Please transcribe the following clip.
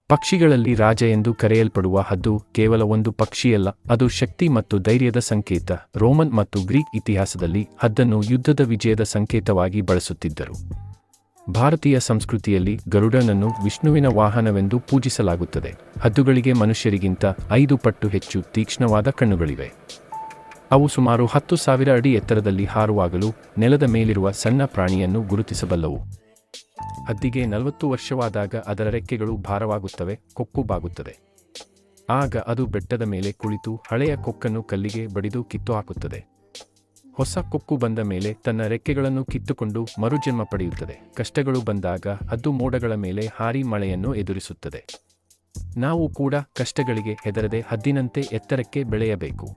ಪಕ್ಷಿಗಳಲ್ಲಿ ರಾಜ ಎಂದು ಕರೆಯಲ್ಪಡುವ ಹದ್ದು ಕೇವಲ ಒಂದು ಪಕ್ಷಿಯಲ್ಲ, ಅದು ಶಕ್ತಿ ಮತ್ತು ಧೈರ್ಯದ ಸಂಕೇತ. ರೋಮನ್ ಮತ್ತು ಗ್ರೀಕ್ ಇತಿಹಾಸದಲ್ಲಿ ಹದ್ದನ್ನು ಯುದ್ಧದ ವಿಜಯದ ಸಂಕೇತವಾಗಿ ಬಳಸುತ್ತಿದ್ದರು. ಭಾರತೀಯ ಸಂಸ್ಕೃತಿಯಲ್ಲಿ ಗರುಡನನ್ನು ವಿಷ್ಣುವಿನ ವಾಹನವೆಂದು ಪೂಜಿಸಲಾಗುತ್ತದೆ. ಹದ್ದುಗಳಿಗೆ ಮನುಷ್ಯರಿಗಿಂತ 5 ಪಟ್ಟು ಹೆಚ್ಚು ತೀಕ್ಷ್ಣವಾದ ಕಣ್ಣುಗಳಿವೆ. ಅವು ಸುಮಾರು 10,000 ಅಡಿ ಎತ್ತರದಲ್ಲಿ ಹಾರುವಾಗಲೂ ನೆಲದ ಮೇಲಿರುವ ಸಣ್ಣ ಪ್ರಾಣಿಯನ್ನು ಗುರುತಿಸಬಲ್ಲವು. ಹದ್ದಿಗೆ 40 ವರ್ಷವಾದಾಗ ಅದರ ರೆಕ್ಕೆಗಳು ಭಾರವಾಗುತ್ತವೆ, ಕೊಕ್ಕು ಬಾಗುತ್ತದೆ. ಆಗ ಅದು ಬೆಟ್ಟದ ಮೇಲೆ ಕುಳಿತು ಹಳೆಯ ಕೊಕ್ಕನ್ನು ಕಲ್ಲಿಗೆ ಬಡಿದು ಕಿತ್ತುಹಾಕುತ್ತದೆ. ಹೊಸ ಕೊಕ್ಕು ಬಂದ ಮೇಲೆ ತನ್ನ ರೆಕ್ಕೆಗಳನ್ನು ಕಿತ್ತುಕೊಂಡು ಮರುಜನ್ಮ ಪಡೆಯುತ್ತದೆ. ಕಷ್ಟಗಳು ಬಂದಾಗ ಹದ್ದು ಮೋಡಗಳ ಮೇಲೆ ಹಾರಿ ಮಳೆಯನ್ನು ಎದುರಿಸುತ್ತದೆ. ನಾವು ಕೂಡ ಕಷ್ಟಗಳಿಗೆ ಹೆದರದೆ ಹದ್ದಿನಂತೆ ಎತ್ತರಕ್ಕೆ ಬೆಳೆಯಬೇಕು.